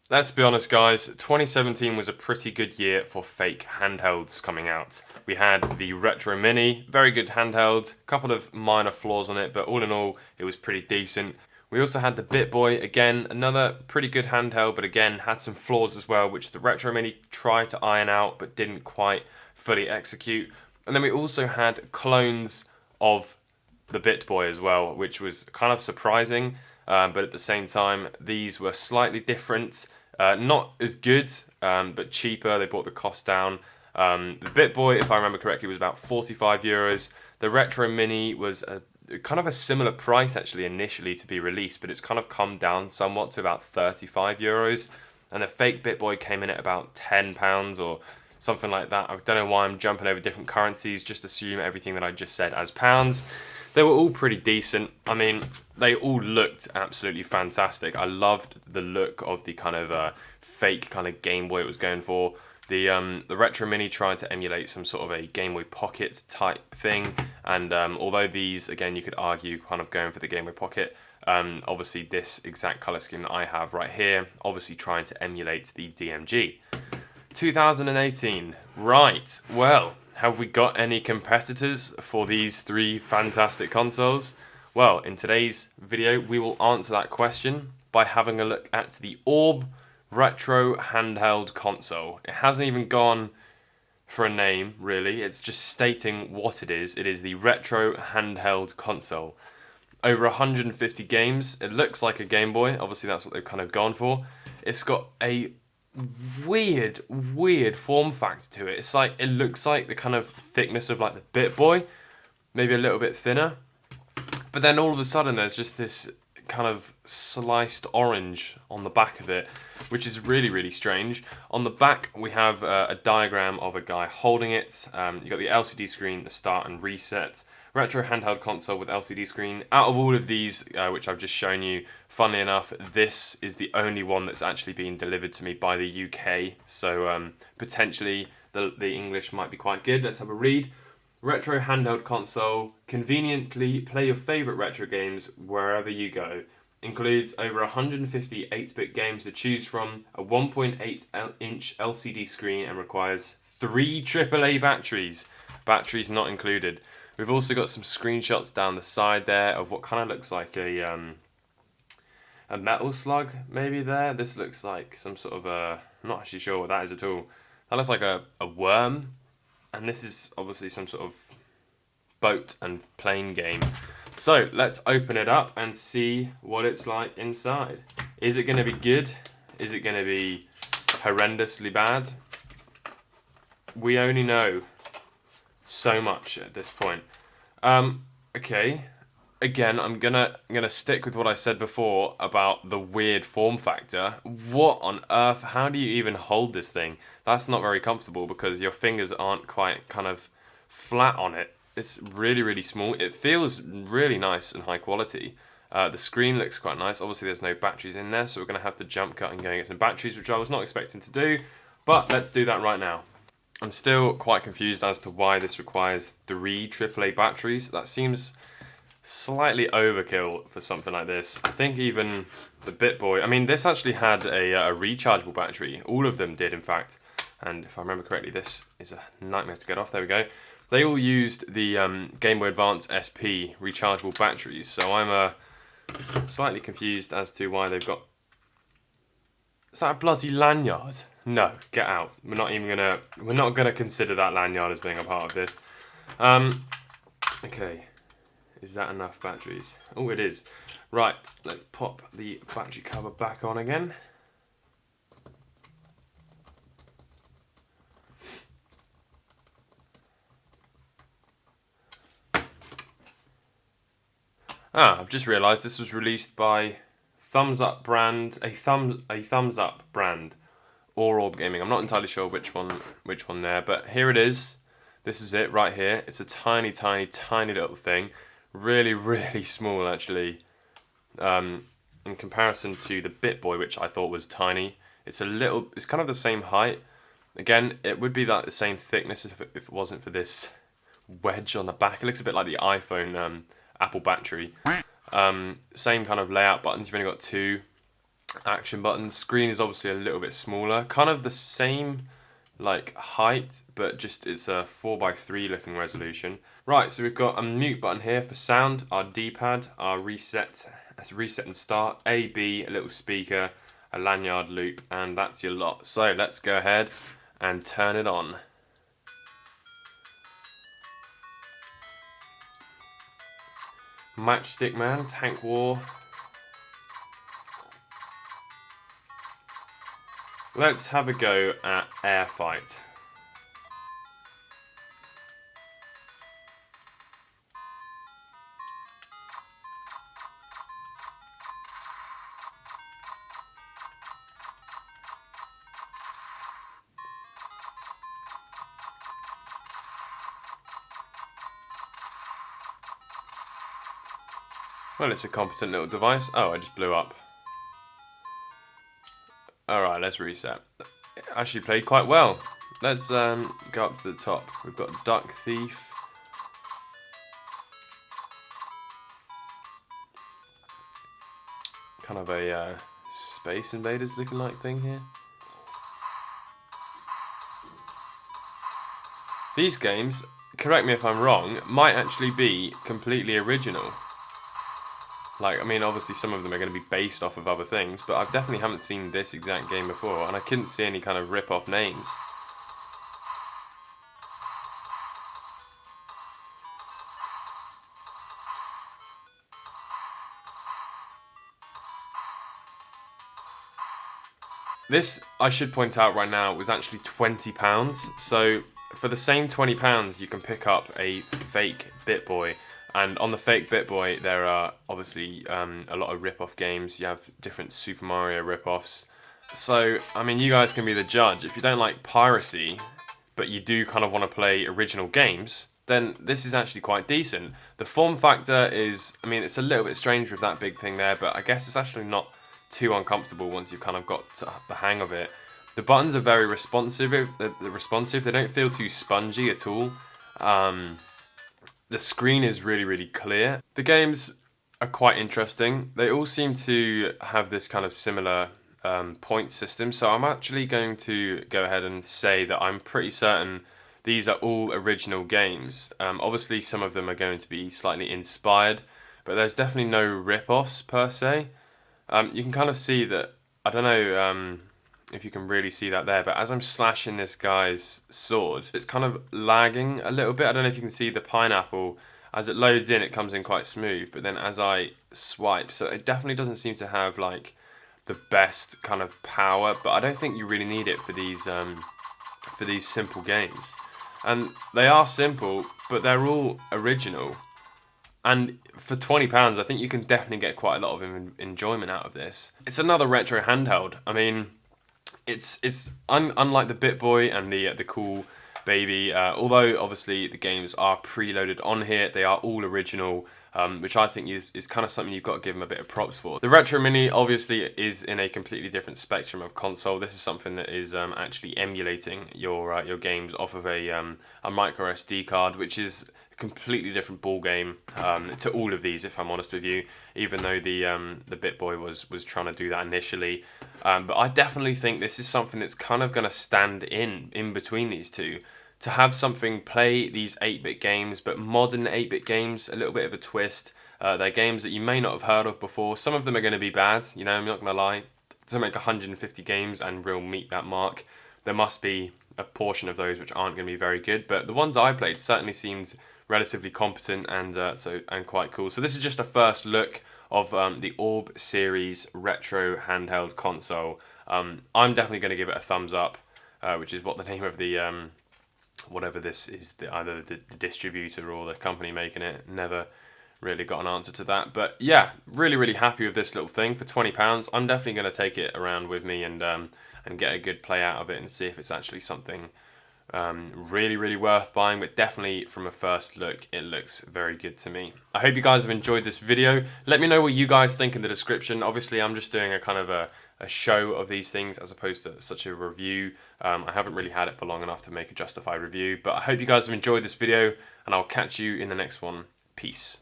Let's be honest, guys, 2017 was a pretty good year for fake handhelds coming out. We had the Retro Mini, very good handheld, couple of minor flaws on it, but all in all, it was pretty decent. We also had the BitBoy, again, another pretty good handheld, but again, had some flaws as well, which the Retro Mini tried to iron out, but didn't quite fully execute. And then we also had clones of the BitBoy as well, which was kind of surprising. But at the same time, these were slightly different, not as good, but cheaper. They brought the cost down. The BitBoy, if I remember correctly, was about €45. The Retro Mini was kind of a similar price actually initially to be released, but it's kind of come down somewhat to about €35. And the fake BitBoy came in at about £10 or something like that. I don't know why I'm jumping over different currencies. Just assume everything that I just said as pounds. They were all pretty decent. I mean, they all looked absolutely fantastic. I loved the look of the kind of fake kind of Game Boy it was going for. The Retro Mini tried to emulate some sort of a Game Boy Pocket type thing, and although these, again, you could argue kind of going for the Game Boy Pocket, obviously this exact color scheme that I have right here, obviously trying to emulate the DMG. 2018, right, well, have we got any competitors for these three fantastic consoles? Well, in today's video, we will answer that question by having a look at the Orb Retro Handheld Console. It hasn't even gone for a name, really. It's just stating what it is. It is the Retro Handheld Console. Over 150 games. It looks like a Game Boy. Obviously, that's what they've kind of gone for. It's got a weird form factor to it. It's like, it looks like the kind of thickness of like the BitBoy, maybe a little bit thinner. But then all of a sudden there's just this kind of sliced orange on the back of it, which is really strange. On the back we have a diagram of a guy holding it. You've got the LCD screen, the start and reset. Retro handheld console with LCD screen. Out of all of these, which I've just shown you, funnily enough, this is the only one that's actually been delivered to me by the UK. So potentially the English might be quite good. Let's have a read. Retro handheld console, conveniently play your favourite retro games wherever you go. Includes over 150 8-bit games to choose from, a 1.8-inch LCD screen, and requires 3 AAA batteries. Batteries not included. We've also got some screenshots down the side there of what kind of looks like a metal slug, maybe there. This looks like some sort of a... I'm not actually sure what that is at all. That looks like a worm. And this is obviously some sort of boat and plane game. So let's open it up and see what it's like inside. Is it going to be good? Is it going to be horrendously bad? We only know so much at this point. Okay. Again, I'm gonna stick with what I said before about the weird form factor. What on earth? How do you even hold this thing? That's not very comfortable because your fingers aren't quite kind of flat on it. It's really small. It feels really nice and high quality. The screen looks quite nice. Obviously, there's no batteries in there, so we're gonna have to jump cut and go and get some batteries, which I was not expecting to do. But let's do that right now. I'm still quite confused as to why this requires 3 AAA batteries. That seems slightly overkill for something like this. I think even the BitBoy, I mean, this actually had a rechargeable battery. All of them did, in fact. And if I remember correctly, this is a nightmare to get off. There we go. They all used the Game Boy Advance SP rechargeable batteries. So I'm slightly confused as to why they've got... Is that a bloody lanyard? No, get out. We're not gonna consider that lanyard as being a part of this. Okay. Is that enough batteries? Oh, it is. Right, let's pop the battery cover back on again. I've just realised this was released by Thumbs Up brand, a Thumbs Up brand, or Orb Gaming. I'm not entirely sure which one there, but here it is. This is it right here. It's a tiny little thing. Really small actually, in comparison to the BitBoy, which I thought was tiny. It's kind of the same height. Again, it would be like the same thickness if it wasn't for this wedge on the back. It looks a bit like the iPhone Apple battery. Same kind of layout buttons. You've only got 2. action buttons. Screen is obviously a little bit smaller, kind of the same like height, but just it's a 4:3 looking resolution. Right, so we've got a mute button here for sound, our D-pad, our reset and start, A, B, a little speaker, a lanyard loop, and that's your lot. So let's go ahead and turn it on. Matchstick Man, Tank War. Let's have a go at Air Fight. Well, it's a competent little device. Oh, I just blew up. Alright, let's reset. It actually played quite well. Let's go up to the top. We've got Duck Thief. Kind of a Space Invaders looking like thing here. These games, correct me if I'm wrong, might actually be completely original. Like, I mean, obviously some of them are going to be based off of other things, but I definitely haven't seen this exact game before, and I couldn't see any kind of rip-off names. This, I should point out right now, was actually £20, so for the same £20 you can pick up a fake BitBoy. And on the fake BitBoy, there are obviously a lot of rip-off games. You have different Super Mario rip-offs. So, I mean, you guys can be the judge. If you don't like piracy, but you do kind of want to play original games, then this is actually quite decent. The form factor is, I mean, it's a little bit strange with that big thing there, but I guess it's actually not too uncomfortable once you've kind of got the hang of it. The buttons are very responsive. They don't feel too spongy at all. The screen is really, really clear. The games are quite interesting. They all seem to have this kind of similar point system. So I'm actually going to go ahead and say that I'm pretty certain these are all original games. Obviously, some of them are going to be slightly inspired, but there's definitely no rip-offs per se. You can kind of see that, I don't know if you can really see that there, but as I'm slashing this guy's sword, it's kind of lagging a little bit. I don't know if you can see the pineapple. As it loads in, it comes in quite smooth, but then as I swipe, so it definitely doesn't seem to have like the best kind of power, but I don't think you really need it for these simple games. And they are simple, but they're all original. And for £20, I think you can definitely get quite a lot of enjoyment out of this. It's another retro handheld. I mean, it's unlike the BitBoy and the cool baby. Although obviously the games are preloaded on here, they are all original, which I think is kind of something you've got to give them a bit of props for. The Retro Mini obviously is in a completely different spectrum of console. This is something that is actually emulating your games off of a micro SD card, which is completely different ball game to all of these, if I'm honest with you, even though the BitBoy was trying to do that initially. But I definitely think this is something that's kind of going to stand in between these two, to have something play these 8-bit games, but modern 8-bit games, a little bit of a twist. They're games that you may not have heard of before. Some of them are going to be bad, you know, I'm not going to lie. To make 150 games and real meet that mark, there must be a portion of those which aren't going to be very good, but the ones I played certainly seemed relatively competent and quite cool. So this is just a first look of the Orb series retro handheld console. I'm definitely going to give it a thumbs up, which is what the name of the whatever this is, either the distributor or the company making it. Never really got an answer to that, but yeah, really happy with this little thing for £20. I'm definitely going to take it around with me and get a good play out of it and see if it's actually something really worth buying. But definitely from a first look, it looks very good to me. I hope you guys have enjoyed this video. Let me know what you guys think in the description. Obviously, I'm just doing a kind of a show of these things as opposed to such a review. I haven't really had it for long enough to make a justified review, but I hope you guys have enjoyed this video, and I'll catch you in the next one. Peace.